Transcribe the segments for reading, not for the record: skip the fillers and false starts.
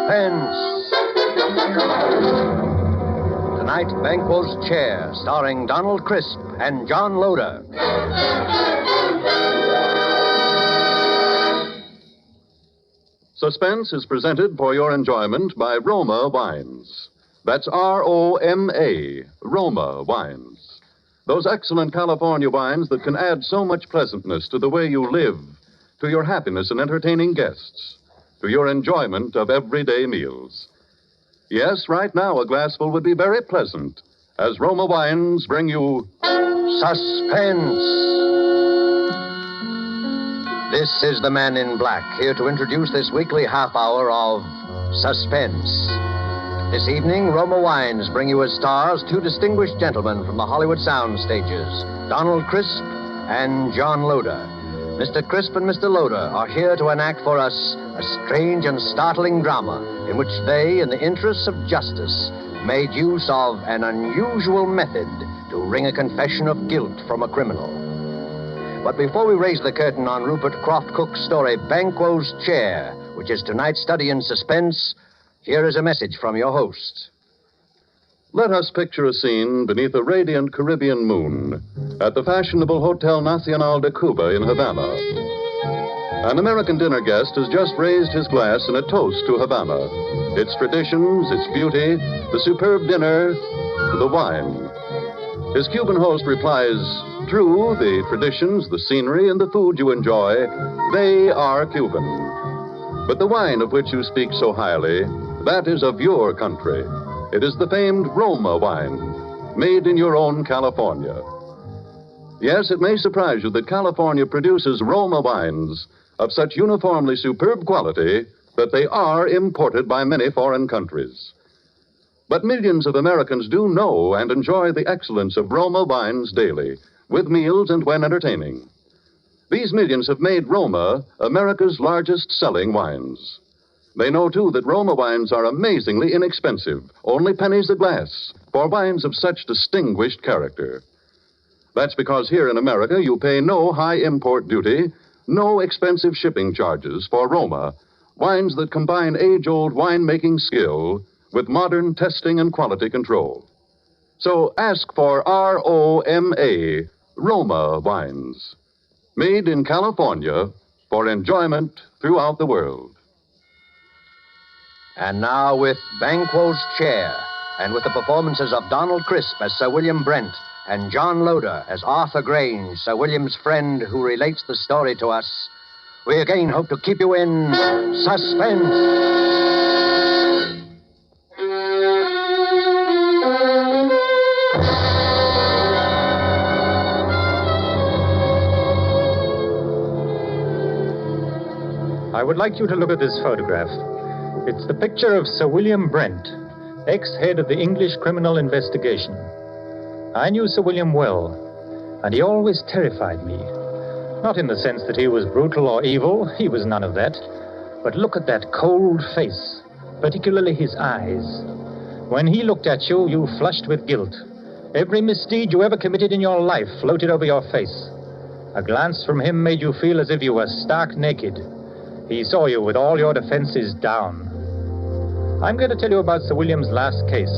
Suspense. Tonight, Banquo's Chair, starring Donald Crisp and John Loder. Suspense is presented for your enjoyment by Roma Wines. That's Roma, Roma Wines. Those excellent California wines that can add so much pleasantness to the way you live, to your happiness in entertaining guests, to your enjoyment of everyday meals. Yes, right now a glassful would be very pleasant, as Roma Wines bring you Suspense. This is the Man in Black, here to introduce this weekly half hour of Suspense. This evening, Roma Wines bring you as stars two distinguished gentlemen from the Hollywood sound stages, Donald Crisp and John Loder. Mr. Crisp and Mr. Loder are here to enact for us a strange and startling drama in which they, in the interests of justice, made use of an unusual method to wring a confession of guilt from a criminal. But before we raise the curtain on Rupert Croft Cook's story, Banquo's Chair, which is tonight's study in suspense, here is a message from your host. Let us picture a scene beneath a radiant Caribbean moon at the fashionable Hotel Nacional de Cuba in Havana. An American dinner guest has just raised his glass in a toast to Havana, its traditions, its beauty, the superb dinner, the wine. His Cuban host replies, "True, the traditions, the scenery, and the food you enjoy, they are Cuban. But the wine of which you speak so highly, that is of your country. It is the famed Roma wine, made in your own California." Yes, it may surprise you that California produces Roma wines of such uniformly superb quality that they are imported by many foreign countries. But millions of Americans do know and enjoy the excellence of Roma wines daily, with meals and when entertaining. These millions have made Roma America's largest selling wines. They know, too, that Roma wines are amazingly inexpensive, only pennies a glass, for wines of such distinguished character. That's because here in America you pay no high import duty, no expensive shipping charges for Roma, wines that combine age-old winemaking skill with modern testing and quality control. So ask for Roma, Roma wines, made in California for enjoyment throughout the world. And now with Banquo's Chair, and with the performances of Donald Crisp as Sir William Brent and John Loder as Arthur Grange, Sir William's friend who relates the story to us, we again hope to keep you in suspense. I would like you to look at this photograph. It's the picture of Sir William Brent, ex-head of the English Criminal Investigation. I knew Sir William well, and he always terrified me. Not in the sense that he was brutal or evil, he was none of that. But look at that cold face, particularly his eyes. When he looked at you, you flushed with guilt. Every misdeed you ever committed in your life floated over your face. A glance from him made you feel as if you were stark naked. He saw you with all your defenses down. I'm going to tell you about Sir William's last case.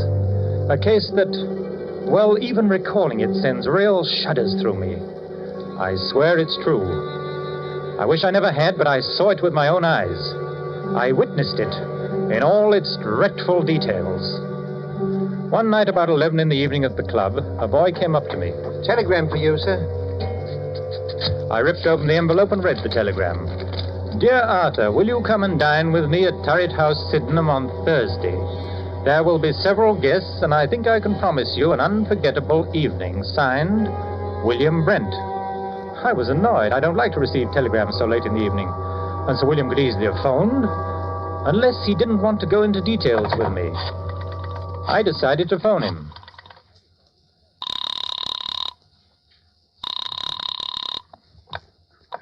A case that, well, even recalling it sends real shudders through me. I swear it's true. I wish I never had, but I saw it with my own eyes. I witnessed it in all its dreadful details. One night about 11 in the evening at the club, a boy came up to me. Telegram for you, sir. I ripped open the envelope and read the telegram. "Dear Arthur, will you come and dine with me at Turret House, Sydenham on Thursday? There will be several guests, and I think I can promise you an unforgettable evening. Signed, William Brent." I was annoyed. I don't like to receive telegrams so late in the evening. And Sir William could easily have phoned, unless he didn't want to go into details with me. I decided to phone him.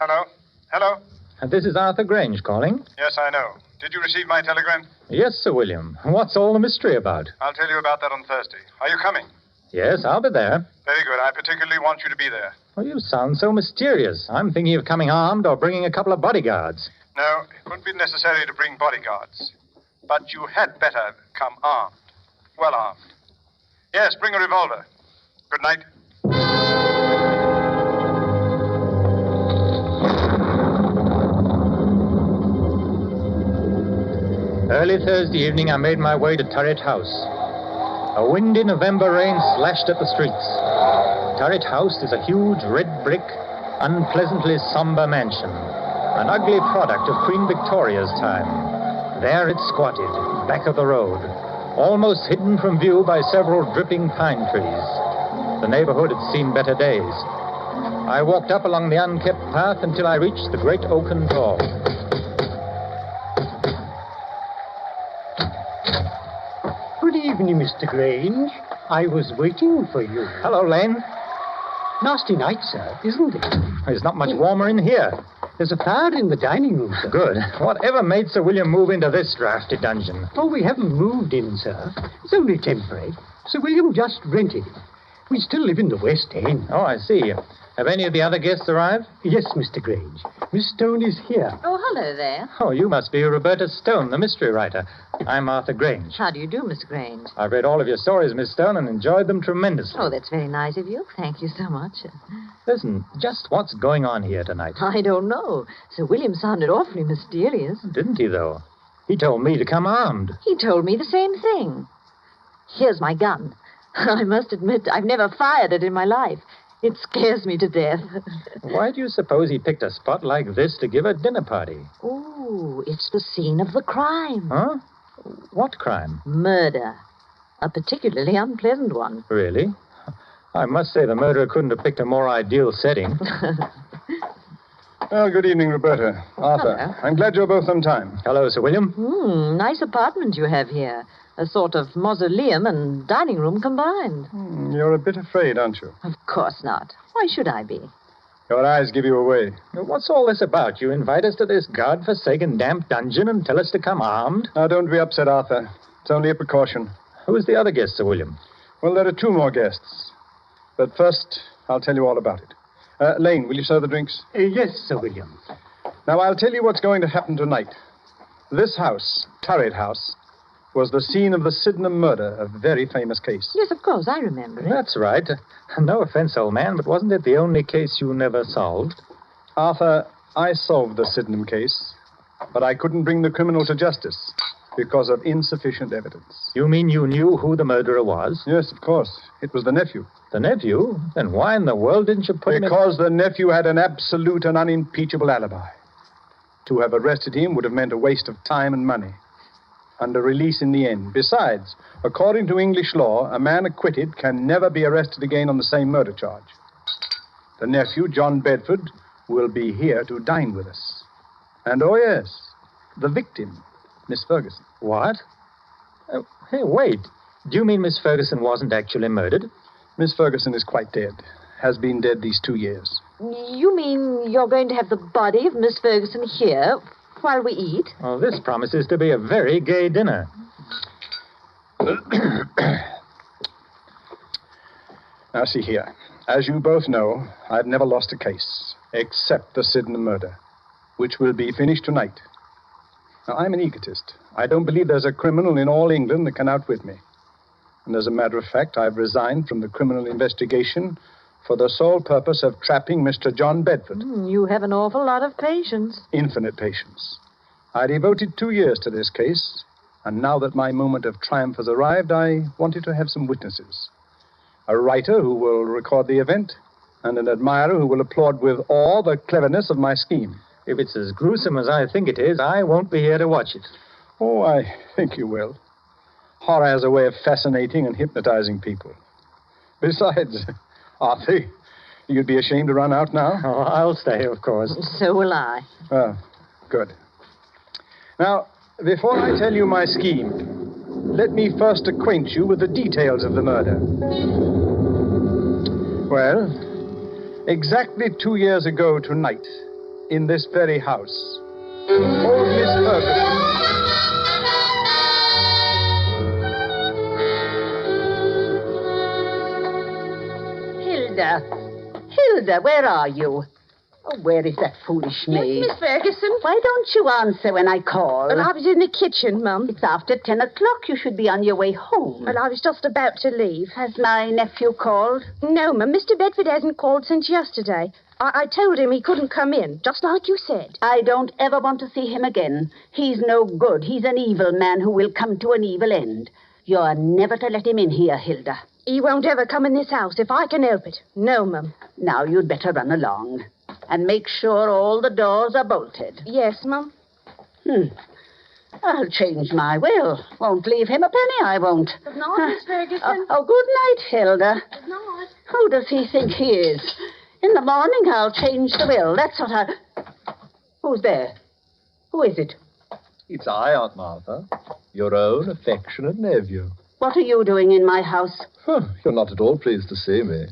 Hello? Hello? This is Arthur Grange calling. Yes, I know. Did you receive my telegram? Yes, Sir William. What's all the mystery about? I'll tell you about that on Thursday. Are you coming? Yes, I'll be there. Very good. I particularly want you to be there. Well, you sound so mysterious. I'm thinking of coming armed or bringing a couple of bodyguards. No, it wouldn't be necessary to bring bodyguards. But you had better come armed. Well armed. Yes, bring a revolver. Good night. Early Thursday evening, I made my way to Turret House. A windy November rain slashed at the streets. Turret House is a huge red brick, unpleasantly somber mansion, an ugly product of Queen Victoria's time. There it squatted, back of the road, almost hidden from view by several dripping pine trees. The neighborhood had seen better days. I walked up along the unkept path until I reached the great oaken door. Good evening, Mr. Grange. I was waiting for you. Hello, Lane. Nasty night, sir, isn't it? It's not much warmer in here. There's a fire in the dining room, sir. Good. Whatever made Sir William move into this drafty dungeon? Oh, we haven't moved in, sir. It's only temporary. Sir William just rented it. We still live in the West End. Oh, I see. Have any of the other guests arrived? Yes, Mr. Grange. Miss Stone is here. Oh, hello there. Oh, you must be Roberta Stone, the mystery writer. I'm Arthur Grange. How do you do, Miss Grange? I've read all of your stories, Miss Stone, and enjoyed them tremendously. Oh, that's very nice of you. Thank you so much. Listen, just what's going on here tonight? I don't know. Sir William sounded awfully mysterious. Didn't he, though? He told me to come armed. He told me the same thing. Here's my gun. I must admit, I've never fired it in my life. It scares me to death. Why do you suppose he picked a spot like this to give a dinner party? Oh, it's the scene of the crime. Huh? What crime? Murder. A particularly unpleasant one. Really? I must say the murderer couldn't have picked a more ideal setting. Well, good evening, Roberta. Arthur. Hello. I'm glad you're both on time. Hello, Sir William. Nice apartment you have here. A sort of mausoleum and dining room combined. You're a bit afraid, aren't you? Of course not. Why should I be? Your eyes give you away. What's all this about? You invite us to this God-forsaken damp dungeon and tell us to come armed? Now, don't be upset, Arthur. It's only a precaution. Who's the other guest, Sir William? Well, there are two more guests. But first, I'll tell you all about it. Lane, will you serve the drinks? Yes, Sir William. Now, I'll tell you what's going to happen tonight. This house, Turret House, was the scene of the Sydenham murder, a very famous case. Yes, of course, I remember it. That's right. No offense, old man, but wasn't it the only case you never solved? Arthur, I solved the Sydenham case, but I couldn't bring the criminal to justice because of insufficient evidence. You mean you knew who the murderer was? Yes, of course. It was the nephew. The nephew? Then why in the world didn't you put him in... Because the nephew had an absolute and unimpeachable alibi. To have arrested him would have meant a waste of time and money. And a release in the end. Besides, according to English law, a man acquitted can never be arrested again on the same murder charge. The nephew, John Bedford, will be here to dine with us. And, oh yes, the victim, Miss Ferguson. What? Hey, wait. Do you mean Miss Ferguson wasn't actually murdered? Miss Ferguson is quite dead. Has been dead these 2 years. You mean you're going to have the body of Miss Ferguson here while we eat? Well, this promises to be a very gay dinner. Now, see here. As you both know, I've never lost a case, except the Sydenham murder, which will be finished tonight. Now, I'm an egotist. I don't believe there's a criminal in all England that can outwit me. And as a matter of fact, I've resigned from the criminal investigation for the sole purpose of trapping Mr. John Bedford. You have an awful lot of patience. Infinite patience. I devoted 2 years to this case, and now that my moment of triumph has arrived, I wanted to have some witnesses. A writer who will record the event, and an admirer who will applaud with awe the cleverness of my scheme. If it's as gruesome as I think it is, I won't be here to watch it. Oh, I think you will. Horror has a way of fascinating and hypnotizing people. Besides, Arthur, you'd be ashamed to run out now? Oh, I'll stay, of course. So will I. Oh, good. Now, before I tell you my scheme, let me first acquaint you with the details of the murder. Well, exactly 2 years ago tonight, in this very house, old Miss Ferguson... Hilda, where are you? Oh, where is that foolish maid? Yes, Miss Ferguson. Why don't you answer when I call? Well, I was in the kitchen, Mum. It's after 10 o'clock. You should be on your way home. Well, I was just about to leave. Has my nephew called? No, Mum. Mr. Bedford hasn't called since yesterday. I told him he couldn't come in, just like you said. I don't ever want to see him again. He's no good. He's an evil man who will come to an evil end. You're never to let him in here, Hilda. He won't ever come in this house if I can help it. No, Mum. Now you'd better run along. And make sure all the doors are bolted. Yes, Mum. I'll change my will. Won't leave him a penny, I won't. Good night, Miss Ferguson. Oh, good night, Hilda. Good night. Who does he think he is? In the morning, I'll change the will. That's what I... Who's there? Who is it? It's I, Aunt Martha. Your own affectionate nephew. What are you doing in my house? You're not at all pleased to see me.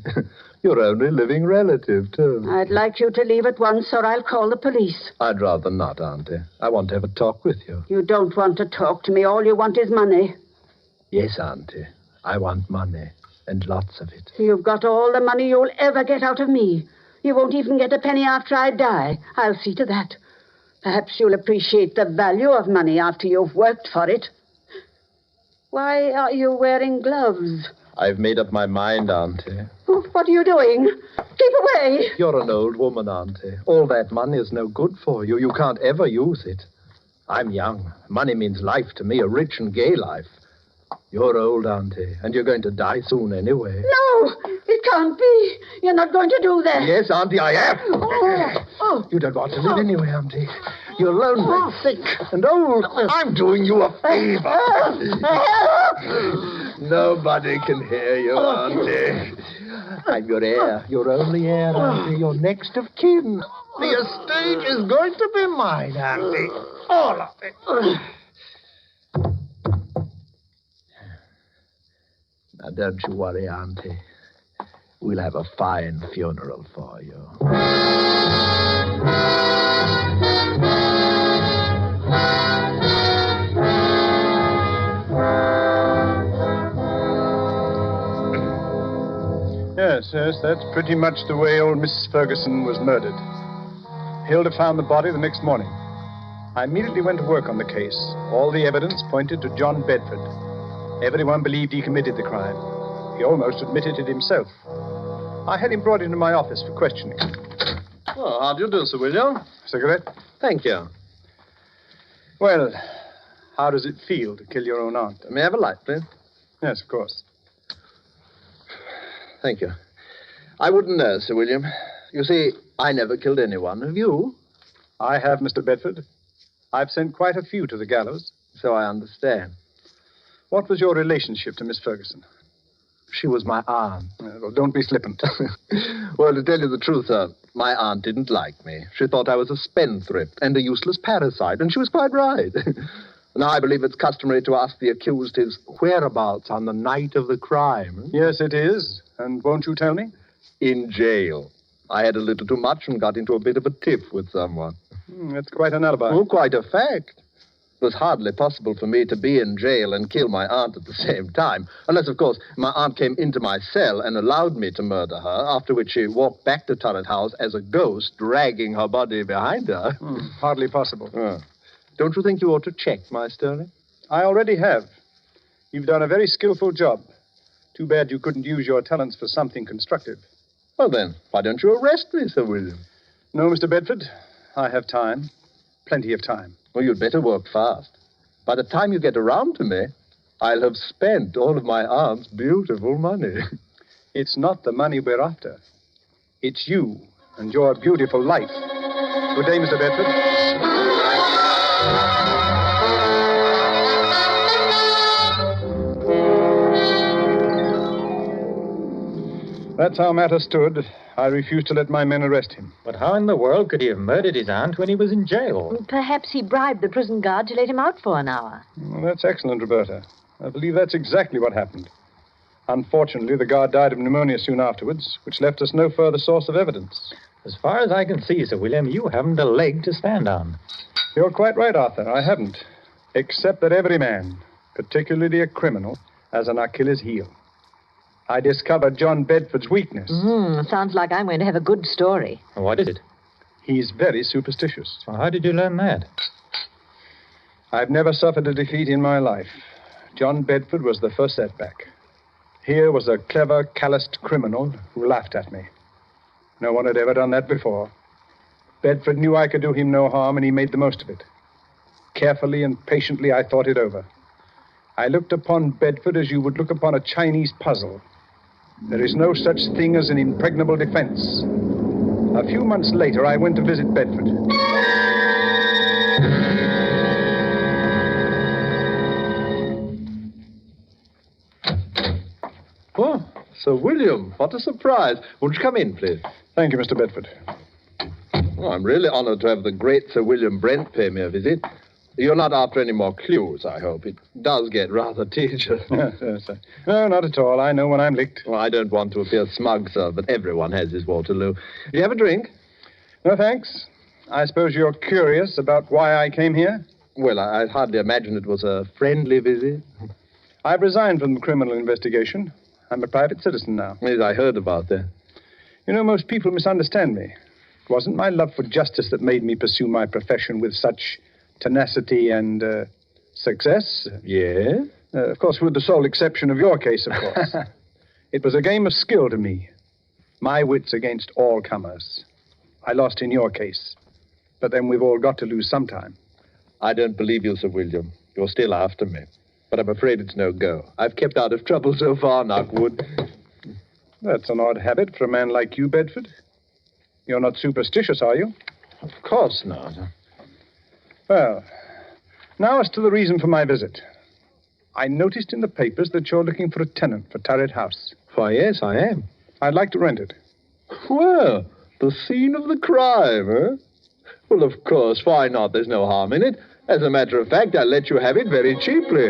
Your only living relative, too. I'd like you to leave at once, or I'll call the police. I'd rather not, Auntie. I want to have a talk with you. You don't want to talk to me. All you want is money. Yes, Auntie. I want money, and lots of it. You've got all the money you'll ever get out of me. You won't even get a penny after I die. I'll see to that. Perhaps you'll appreciate the value of money after you've worked for it. Why are you wearing gloves? I've made up my mind, Auntie. What are you doing? Keep away. You're an old woman, Auntie. All that money is no good for you. You can't ever use it. I'm young. Money means life to me, a rich and gay life. You're old, Auntie, and you're going to die soon anyway. No, it can't be. You're not going to do that. Yes, Auntie, I am. Oh. You don't want to live anyway, Auntie. You're lonely, sick, and old. I'm doing you a favor. Nobody can hear you, Auntie. I'm your heir. Your only heir, Auntie. Your next of kin. The estate is going to be mine, Auntie. All of it. Now, don't you worry, Auntie. We'll have a fine funeral for you. Yes, that's pretty much the way old Mrs. Ferguson was murdered. Hilda found the body the next morning. I immediately went to work on the case. All the evidence pointed to John Bedford. Everyone believed he committed the crime. He almost admitted it himself. I had him brought into my office for questioning. Well, how do you do, Sir William? Cigarette? Thank you. Well, how does it feel to kill your own aunt? May I have a light, please? Yes, of course. Thank you. I wouldn't know, Sir William. You see, I never killed anyone. Have you? I have, Mr. Bedford. I've sent quite a few to the gallows. So I understand. What was your relationship to Miss Ferguson? She was my aunt. Well, don't be flippant. Well, to tell you the truth, sir, my aunt didn't like me. She thought I was a spendthrift and a useless parasite, and she was quite right. Now, I believe it's customary to ask the accused his whereabouts on the night of the crime. Yes, it is. And won't you tell me? In jail. I had a little too much and got into a bit of a tiff with someone. That's quite an alibi. Oh, quite a fact. It was hardly possible for me to be in jail and kill my aunt at the same time. Unless, of course, my aunt came into my cell and allowed me to murder her, after which she walked back to Turret House as a ghost, dragging her body behind her. Hardly possible. Don't you think you ought to check my story? I already have. You've done a very skillful job. Too bad you couldn't use your talents for something constructive. Well, then, why don't you arrest me, Sir William? No, Mr. Bedford. I have time. Plenty of time. Well, you'd better work fast. By the time you get around to me, I'll have spent all of my aunt's beautiful money. It's not the money we're after. It's you and your beautiful life. Good day, Mr. Bedford. That's how matters stood. I refused to let my men arrest him. But how in the world could he have murdered his aunt when he was in jail? Perhaps he bribed the prison guard to let him out for an hour. Well, that's excellent, Roberta. I believe that's exactly what happened. Unfortunately, the guard died of pneumonia soon afterwards, which left us no further source of evidence. As far as I can see, Sir William, you haven't a leg to stand on. You're quite right, Arthur. I haven't. Except that every man, particularly a criminal, has an Achilles heel. I discovered John Bedford's weakness. Sounds like I'm going to have a good story. What is it? He's very superstitious. Well, how did you learn that? I've never suffered a defeat in my life. John Bedford was the first setback. Here was a clever, calloused criminal who laughed at me. No one had ever done that before. Bedford knew I could do him no harm, and he made the most of it. Carefully and patiently, I thought it over. I looked upon Bedford as you would look upon a Chinese puzzle. There is no such thing as an impregnable defense. A few months later, I went to visit Bedford. Oh, Sir William, what a surprise. Won't you come in, please? Thank you, Mr. Bedford. Oh, I'm really honored to have the great Sir William Brent pay me a visit. You're not after any more clues, I hope. It does get rather tedious. Yes, sir. No, not at all. I know when I'm licked. Well, I don't want to appear smug, sir, but everyone has his Waterloo. You have a drink? No, thanks. I suppose you're curious about why I came here? Well, I'd hardly imagine it was a friendly visit. I've resigned from the criminal investigation. I'm a private citizen now. Yes, I heard about that. You know, most people misunderstand me. It wasn't my love for justice that made me pursue my profession with such tenacity and success. Yes? Of course, with the sole exception of your case, of course. It was a game of skill to me. My wits against all comers. I lost in your case. But then we've all got to lose sometime. I don't believe you, Sir William. You're still after me. But I'm afraid it's no go. I've kept out of trouble so far, Knockwood. That's an odd habit for a man like you, Bedford. You're not superstitious, are you? Of course not. Well, now as to the reason for my visit. I noticed in the papers that you're looking for a tenant for Turret House. Why, yes, I am. I'd like to rent it. Well, the scene of the crime, eh? Well, of course, why not? There's no harm in it. As a matter of fact, I'll let you have it very cheaply.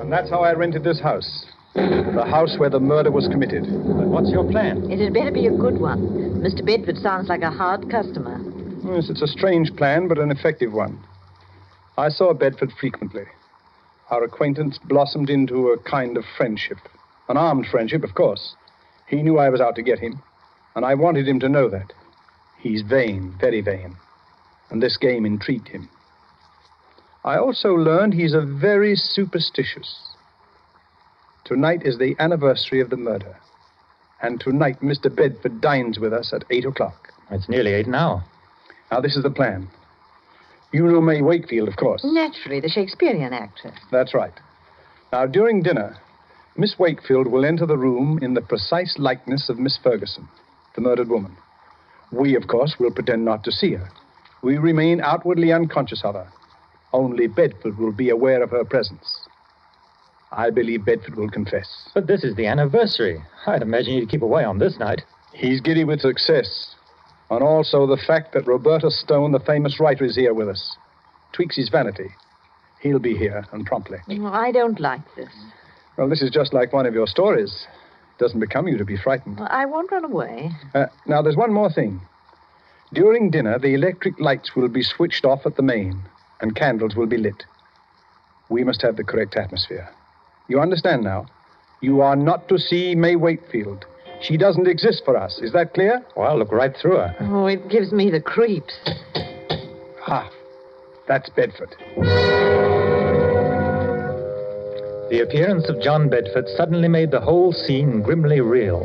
And that's how I rented this house. The house where the murder was committed. But what's your plan? It had better be a good one. Mr. Bedford sounds like a hard customer. Yes, it's a strange plan, but an effective one. I saw Bedford frequently. Our acquaintance blossomed into a kind of friendship. An armed friendship, of course. He knew I was out to get him, and I wanted him to know that. He's vain, very vain, and this game intrigued him. I also learned he's a very superstitious. Tonight is the anniversary of the murder, and tonight Mr. Bedford dines with us at 8 o'clock. It's nearly 8 now. Now, this is the plan. You know May Wakefield, of course. Naturally, the Shakespearean actress. That's right. Now, during dinner, Miss Wakefield will enter the room in the precise likeness of Miss Ferguson, the murdered woman. We, of course, will pretend not to see her. We remain outwardly unconscious of her. Only Bedford will be aware of her presence. I believe Bedford will confess. But this is the anniversary. I'd imagine you'd keep away on this night. He's giddy with success. And also the fact that Roberta Stone, the famous writer, is here with us. Tweaks his vanity. He'll be here, and promptly. I don't like this. Well, this is just like one of your stories. It doesn't become you to be frightened. Well, I won't run away. Now, there's one more thing. During dinner, the electric lights will be switched off at the main, and candles will be lit. We must have the correct atmosphere. You understand now? You are not to see May Wakefield. She doesn't exist for us. Is that clear? Well, I'll look right through her. Oh, it gives me the creeps. Ha! That's Bedford. The appearance of John Bedford suddenly made the whole scene grimly real.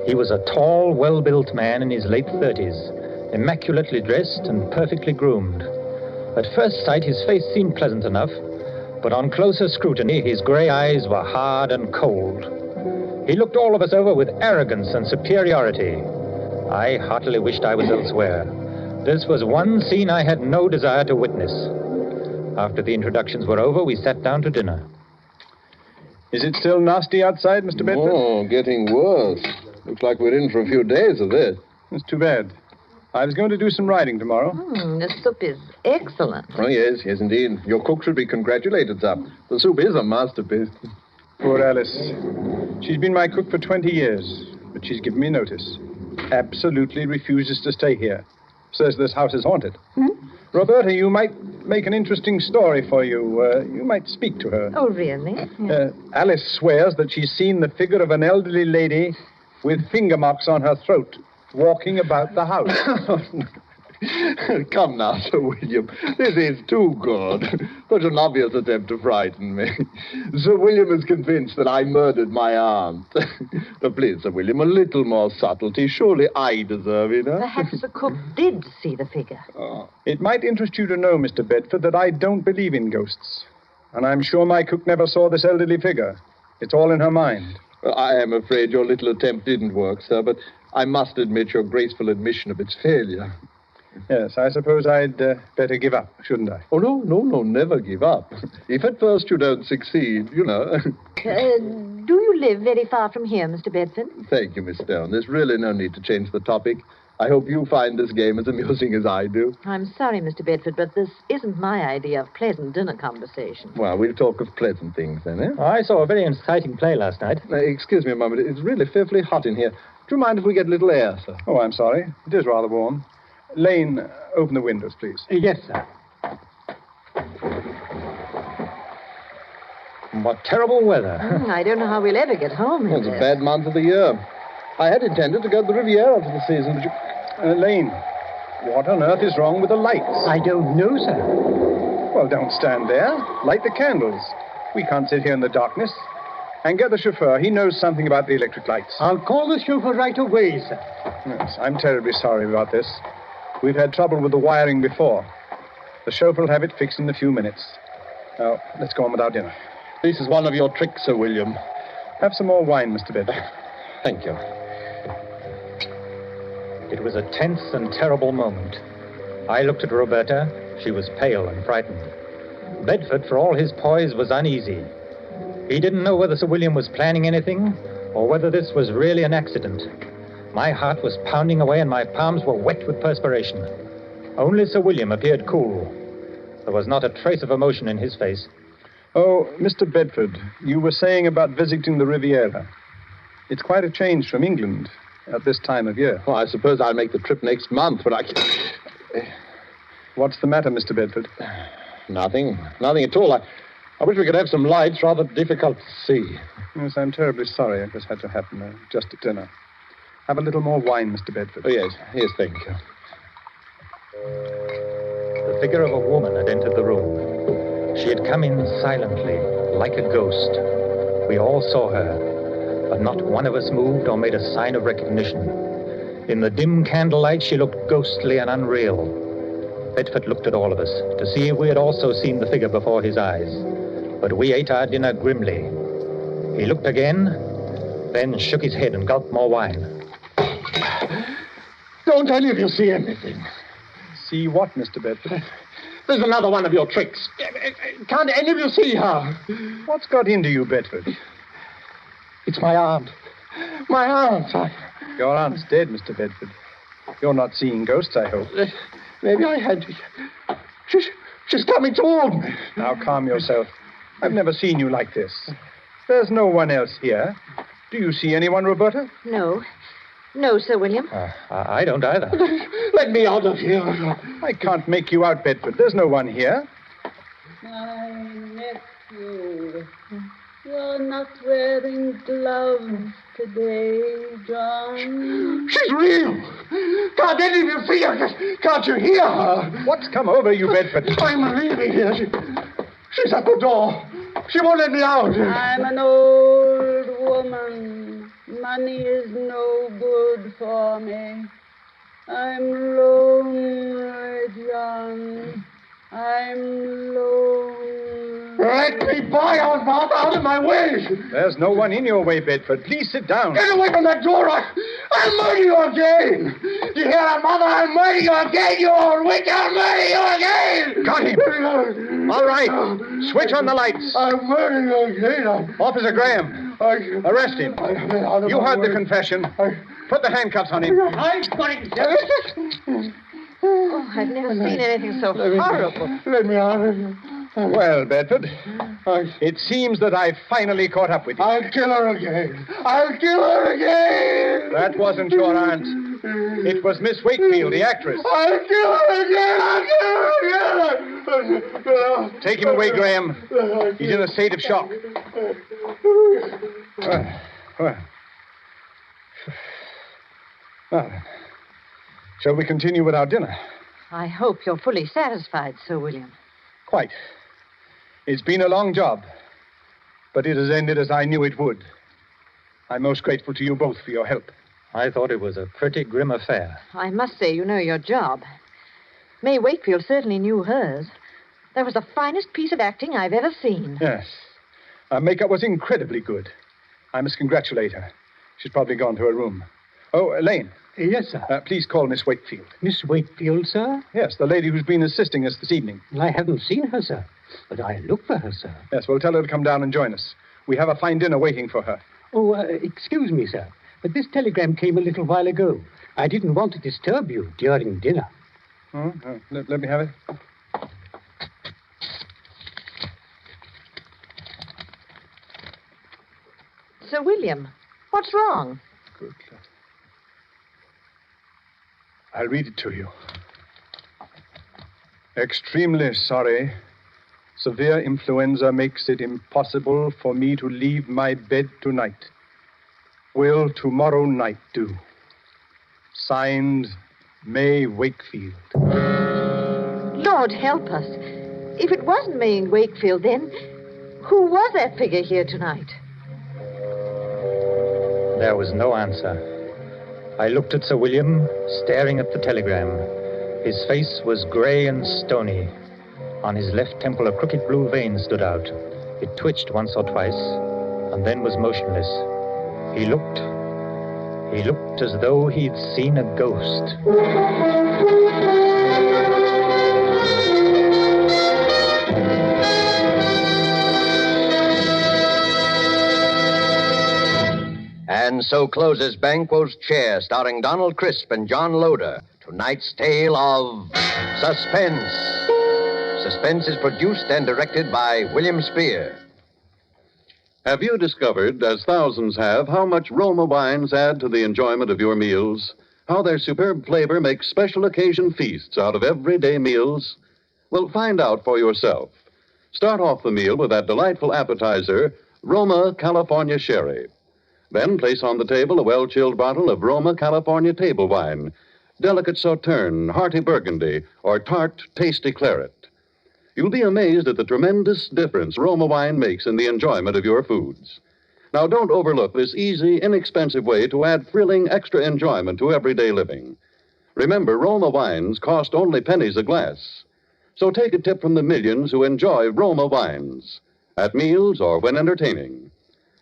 He was a tall, well-built man in his late 30s, immaculately dressed and perfectly groomed. At first sight, his face seemed pleasant enough, but on closer scrutiny, his gray eyes were hard and cold. He looked all of us over with arrogance and superiority. I heartily wished I was elsewhere. This was one scene I had no desire to witness. After the introductions were over, we sat down to dinner. Is it still nasty outside, Mr. Bedford? Oh, getting worse. Looks like we're in for a few days of this. It's too bad. I was going to do some riding tomorrow. The soup is excellent. Oh, yes, yes, indeed. Your cook should be congratulated, sir. The soup is a masterpiece. Poor Alice. She's been my cook for 20 years, but she's given me notice. Absolutely refuses to stay here. Says this house is haunted. Roberta, you might make an interesting story for you. You might speak to her. Oh, really? Alice swears that she's seen the figure of an elderly lady with finger marks on her throat walking about the house. Come now, Sir William. This is too good. Such an obvious attempt to frighten me. Sir William is convinced that I murdered my aunt. Now, please, Sir William, a little more subtlety. Surely I deserve it, huh? Perhaps the cook did see the figure. Oh. It might interest you to know, Mr. Bedford, that I don't believe in ghosts. And I'm sure my cook never saw this elderly figure. It's all in her mind. I am afraid your little attempt didn't work, sir, but I must admit your graceful admission of its failure. Yes, I suppose I'd better give up, shouldn't I? Oh, no, never give up. If at first you don't succeed, you know. Do you live very far from here, Mr. Bedford? Thank you, Miss Stone. There's really no need to change the topic. I hope you find this game as amusing as I do. I'm sorry, Mr. Bedford, but this isn't my idea of pleasant dinner conversation. Well, we'll talk of pleasant things then, eh? I saw a very exciting play last night. Excuse me a moment. It's really fearfully hot in here. Do you mind if we get a little air, sir? Oh, I'm sorry. It is rather warm. Lane, open the windows, please. Yes, sir. What terrible weather. I don't know how we'll ever get home in It's a this. bad month of the year. I had intended to go to the Riviera for the season, but you... Lane, what on earth is wrong with the lights? I don't know, sir. Well, don't stand there. Light the candles. We can't sit here in the darkness. And get the chauffeur. He knows something about the electric lights. I'll call the chauffeur right away, sir. Yes, I'm terribly sorry about this. We've had trouble with the wiring before. The chauffeur will have it fixed in a few minutes. Now, let's go on with our dinner. This is one of your tricks, Sir William. Have some more wine, Mr. Bedford. Thank you. It was a tense and terrible moment. I looked at Roberta. She was pale and frightened. Bedford, for all his poise, was uneasy. He didn't know whether Sir William was planning anything or whether this was really an accident. My heart was pounding away and my palms were wet with perspiration. Only Sir William appeared cool. There was not a trace of emotion in his face. Oh, Mr. Bedford, you were saying about visiting the Riviera. It's quite a change from England at this time of year. Well, I suppose I'll make the trip next month, but I... What's the matter, Mr. Bedford? Nothing at all. I wish we could have some lights. Rather difficult to see. Yes, I'm terribly sorry it has had to happen just at dinner. Have a little more wine, Mr. Bedford. Oh, yes, thank you. The figure of a woman had entered the room. She had come in silently, like a ghost. We all saw her, but not one of us moved or made a sign of recognition. In the dim candlelight, she looked ghostly and unreal. Bedford looked at all of us to see if we had also seen the figure before his eyes. But we ate our dinner grimly. He looked again, then shook his head and gulped more wine. Don't any of you see anything? See what, Mr. Bedford? There's another one of your tricks. Can't any of you see her? What's got into you, Bedford? It's my aunt. My aunt. Your aunt's dead, Mr. Bedford. You're not seeing ghosts, I hope. Maybe I had to. She's coming toward me. Now, calm yourself. I've never seen you like this. There's no one else here. Do you see anyone, Roberta? No. No, Sir William. I don't either. Let me out of here. I can't make you out, Bedford. There's no one here. My nephew, you're not wearing gloves today, John. She's real. Can't any of you see her? Can't you hear her? What's come over you, Bedford? I'm leaving here. She's at the door. She won't let me out. I'm an old woman. Money is no good for me. I'm lonely, John. I'm lonely. Let me by, Aunt Martha, out of my way. There's no one in your way, Bedford. Please sit down. Get away from that door. I'll murder you again. You hear that, Mother? I'll murder you again, you old witch. I'll murder you again. Got him. All right. Switch on the lights. I'll murder you again. Officer Graham, arrest him. You heard the confession. Put the handcuffs on him. Oh, I've never seen anything so horrible. Let me out. Well, Bedford, it seems that I've finally caught up with you. I'll kill her again. I'll kill her again. That wasn't your aunt. It was Miss Wakefield, the actress. I'll kill her again! Take him away, Graham. He's in a state of shock. Well, shall we continue with our dinner? I hope you're fully satisfied, Sir William. Quite. It's been a long job, but it has ended as I knew it would. I'm most grateful to you both for your help. I thought it was a pretty grim affair. I must say you know your job. May Wakefield certainly knew hers. That was the finest piece of acting I've ever seen. Yes. Her makeup was incredibly good. I must congratulate her. She's probably gone to her room. Oh, Elaine. Yes, sir. Please call Miss Wakefield. Miss Wakefield, sir? Yes, the lady who's been assisting us this evening. I haven't seen her, sir. But I look for her, sir. Yes, we'll tell her to come down and join us. We have a fine dinner waiting for her. Oh, excuse me, sir, but this telegram came a little while ago. I didn't want to disturb you during dinner. Let me have it. Sir William, what's wrong? Good. I'll read it to you. Extremely sorry. Severe influenza makes it impossible for me to leave my bed tonight. Will tomorrow night do? Signed, May Wakefield. Lord help us. If it wasn't May Wakefield, then who was that figure here tonight? There was no answer. I looked at Sir William, staring at the telegram. His face was gray and stony. On his left temple, a crooked blue vein stood out. It twitched once or twice, and then was motionless. He looked as though he'd seen a ghost. And so closes Banquo's Chair, starring Donald Crisp and John Loder. Tonight's tale of Suspense. Suspense is produced and directed by William Spear. Have you discovered, as thousands have, how much Roma wines add to the enjoyment of your meals? How their superb flavor makes special occasion feasts out of everyday meals? Well, find out for yourself. Start off the meal with that delightful appetizer, Roma California Sherry. Then place on the table a well-chilled bottle of Roma California table wine, delicate Sauterne, hearty Burgundy, or tart, tasty claret. You'll be amazed at the tremendous difference Roma wine makes in the enjoyment of your foods. Now, don't overlook this easy, inexpensive way to add thrilling extra enjoyment to everyday living. Remember, Roma wines cost only pennies a glass. So take a tip from the millions who enjoy Roma wines, at meals or when entertaining.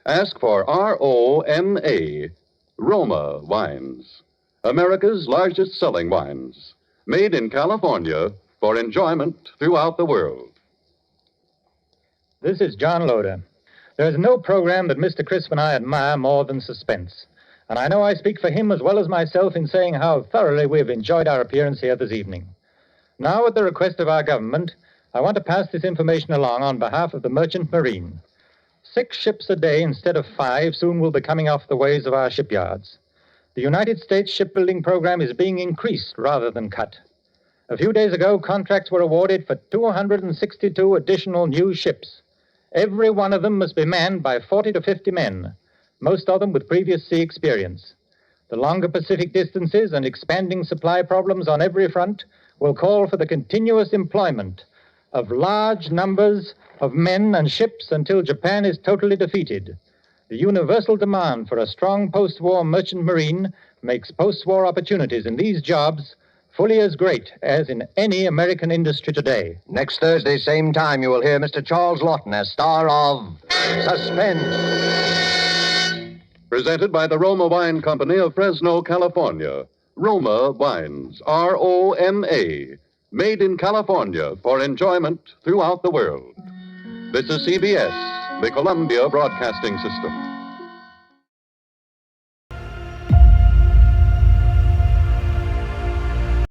Ask for R-O-M-A, Roma wines. America's largest selling wines. Made in California for enjoyment throughout the world. This is John Loder. There's no program that Mr. Crisp and I admire more than Suspense. And I know I speak for him as well as myself in saying how thoroughly we've enjoyed our appearance here this evening. Now, at the request of our government, I want to pass this information along on behalf of the Merchant Marine. 6 ships a day instead of 5 soon will be coming off the ways of our shipyards. The United States shipbuilding program is being increased rather than cut. A few days ago, contracts were awarded for 262 additional new ships. Every one of them must be manned by 40 to 50 men, most of them with previous sea experience. The longer Pacific distances and expanding supply problems on every front will call for the continuous employment of large numbers of men and ships until Japan is totally defeated. The universal demand for a strong post-war merchant marine makes post-war opportunities in these jobs fully as great as in any American industry today. Next Thursday, same time, you will hear Mr. Charles Lawton as star of Suspense. Presented by the Roma Wine Company of Fresno, California. Roma Wines, R-O-M-A. Made in California for enjoyment throughout the world. This is CBS, the Columbia Broadcasting System.